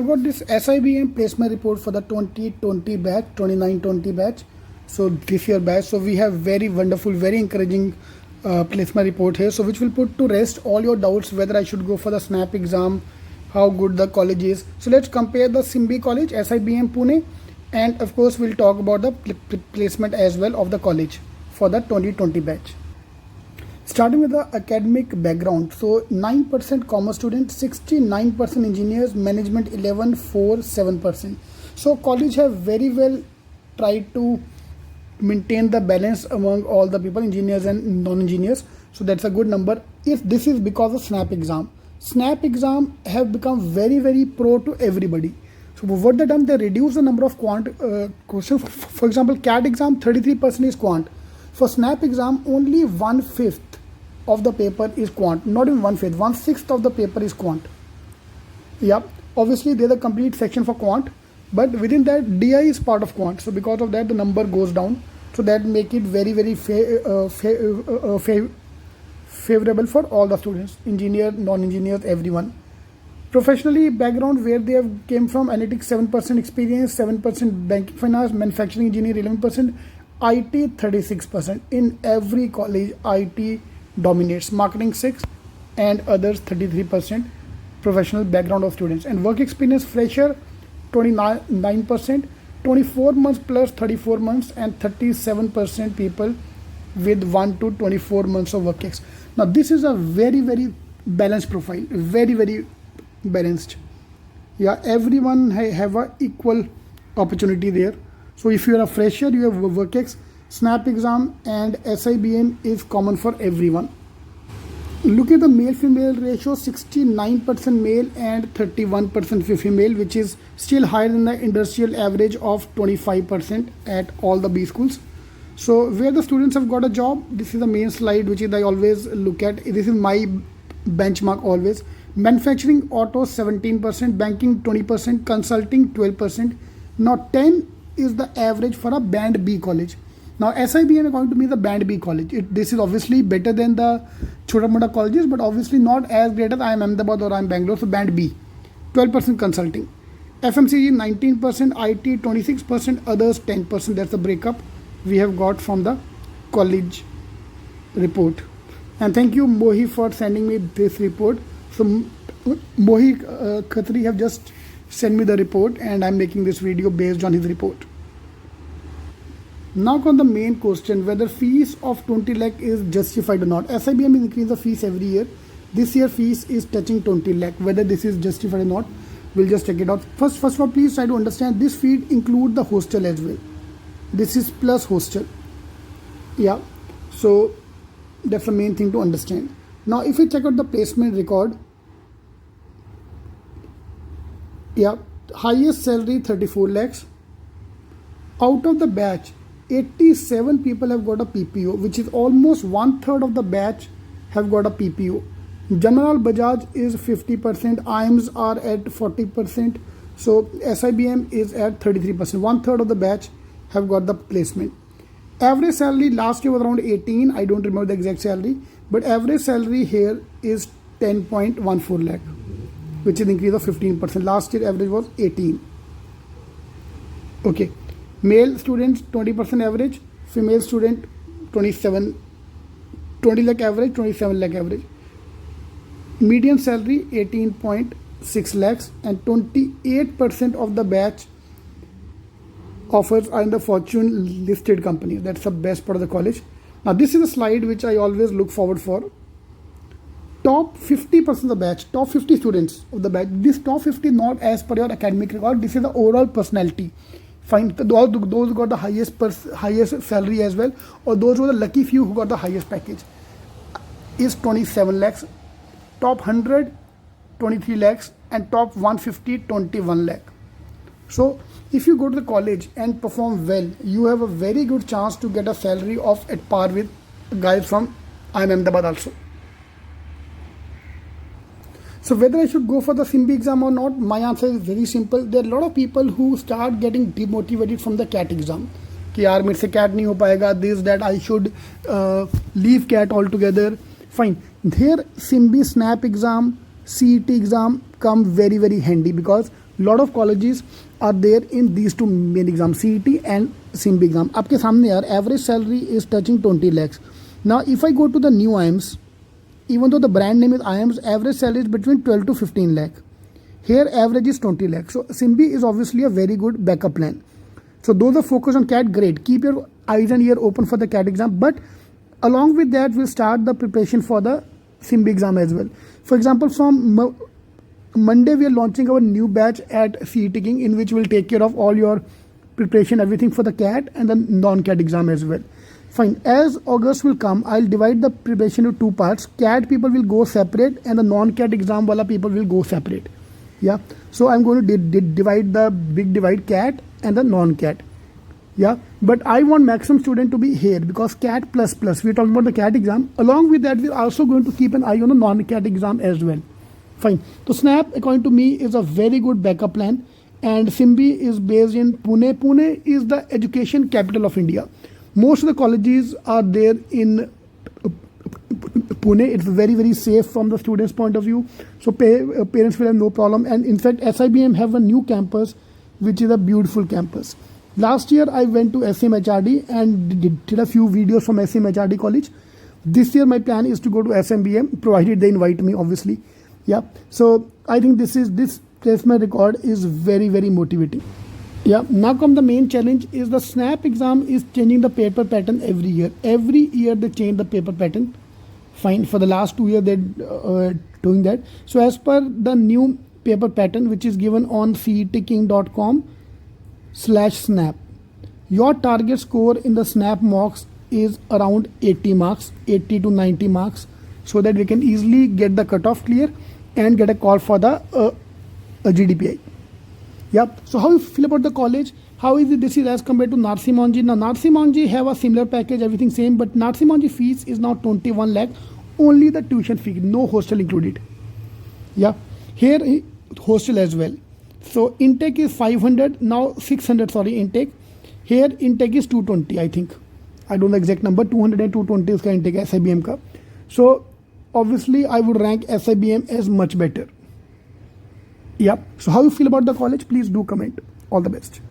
I've got this SIBM placement report for the 2020 batch, 29-20 batch. So this year batch. So we have very wonderful, very encouraging placement report here. So which will put to rest all your doubts whether I should go for the SNAP exam, how good the college is. So let's compare the Simbi College, SIBM Pune, and of course we'll talk about the placement as well of the college for the 2020 batch. Starting with the academic background, so 9% commerce students, 69% engineers, management 11, 4, 7%. So college have very well tried to maintain the balance among all the people, engineers and non-engineers. So that's a good number. If this is because of SNAP exam. SNAP exam have become very pro to everybody. So what they done, they reduce the number of quant questions. For example, CAT exam 33% is quant. For SNAP exam only 1/5 of the paper is quant, not even 1/5, 1/6 of the paper is quant. Yeah, obviously there's a complete section for quant, but within that DI is part of quant. So because of that the number goes down. So that make it very favorable for all the students, engineer, non-engineers, everyone. Professionally background where they have came from, analytics 7% experience, 7% banking finance, manufacturing engineer 11%, IT 36%. In every college IT dominates, marketing 6 and others 33% professional background of students. And work experience fresher 29%, 24 months plus 34 months, and 37% people with 1 to 24 months of work ex. Now this is a very balanced profile, very balanced. Yeah, everyone have a equal opportunity there. So if you are a fresher, you have work ex, SNAP exam and SIBM is common for everyone. Look at the male-female ratio, 69% male and 31% female, which is still higher than the industrial average of 25% at all the B schools. So where the students have got a job, this is the main slide which I always look at. This is my benchmark always. Manufacturing, auto 17%, banking 20%, consulting 12%. Now 10 is the average for a band B college. Now SIBM is going to be the band B college. This is obviously better than the Chota Mota colleges, but obviously not as great as IIM Ahmedabad or IIM Bangalore. So band B, 12% consulting. FMCG 19%, IT 26%, others 10%. That's the breakup we have got from the college report. And thank you Mohi for sending me this report. So Mohi Khatri have just sent me the report and I'm making this video based on his report. Now on the main question, whether fees of 20 lakh is justified or not. SIBM is increase the fees every year. This year fees is touching 20 lakh. Whether this is justified or not, we'll just check it out. First of all, please try to understand this fee include the hostel as well. This is plus hostel. Yeah, so that's the main thing to understand. Now if you check out the placement record, yeah, highest salary 34 lakhs. Out of the batch, 87 people have got a PPO, which is almost 1/3 of the batch have got a PPO. General Bajaj is 50%, IIMs are at 40%, so SIBM is at 33%. 1/3 of the batch have got the placement. Average salary last year was around 18, I don't remember the exact salary, but average salary here is 10.14 lakh, which is an increase of 15%. Last year average was 18. Okay. Male students 20% average, female student 20 lakh average, 27 lakh average. Median salary 18.6 lakhs and 28% of the batch offers are in the Fortune listed company. That's the best part of the college. Now this is a slide which I always look forward for. Top 50% of the batch, top 50 students of the batch. This top 50 not as per your academic record. This is the overall personality. Find those who got the highest salary as well, or those who are the lucky few who got the highest package, is 27 lakhs, top 100 23 lakhs, and top 150 21 lakh. So if you go to the college and perform well, you have a very good chance to get a salary of at par with guys from IIM Ahmedabad also. So whether I should go for the Simbi exam or not, my answer is very simple. There are a lot of people who start getting demotivated from the CAT exam. कि यार मेरे से CAT नहीं हो पाएगा, this, that, I should leave CAT altogether. Fine. Here Simbi, SNAP exam, CET exam come very very handy because lot of colleges are there in these two main exams, CET and SIMB exam. आपके सामने यार average salary is touching 20 lakhs. Now if I go to the new IIMS, even though the brand name is IIMS, average salary is between 12 to 15 lakh. Here average is 20 lakh. So SIMB is obviously a very good backup plan. So those are focused on CAT, great. Keep your eyes and ear open for the CAT exam. But along with that, we'll start the preparation for the SIMB exam as well. For example, from Monday, we are launching our new batch at CET King, in which we'll take care of all your preparation, everything for the CAT and the non-CAT exam as well. Fine. As August will come, I'll divide the preparation into two parts. CAT people will go separate and the non-CAT exam wala people will go separate. Yeah. So I'm going to divide the big divide, CAT and the non-CAT. Yeah. But I want maximum student to be here because CAT plus plus. We're talking about the CAT exam. Along with that, we're also going to keep an eye on the non-CAT exam as well. Fine. So SNAP, according to me, is a very good backup plan. And SIMB is based in Pune. Pune is the education capital of India. Most of the colleges are there in Pune. It's very, very safe from the students' point of view. So parents will have no problem. And in fact, SIBM have a new campus, which is a beautiful campus. Last year, I went to SMHRD and did a few videos from SMHRD college. This year, my plan is to go to SMBM, provided they invite me, obviously. Yeah. So I think this placement record is very, very motivating. Yeah. Now come the main challenge is the SNAP exam is changing the paper pattern every year. Every year they change the paper pattern. Fine. For the last 2 years they're doing that. So as per the new paper pattern, which is given on cetking.com/snap, your target score in the SNAP mocks is around 80 marks, 80 to 90 marks, so that we can easily get the cutoff clear and get a call for the GDPI. Yep. So how you feel about the college? How is it this is as compared to Narsee Monjee? Now Narsee Monjee have a similar package, everything same, but Narsee Monjee fees is now 21 lakh, only the tuition fee, no hostel included. Yeah. Here hostel as well. So intake is 500, now 600, sorry, intake. Here intake is 220, I think. I don't know the exact number, 200 and 220 is ka intake SIBM ka. So obviously I would rank SIBM as much better. Yeah. So how you feel about the college? Please do comment. All the best.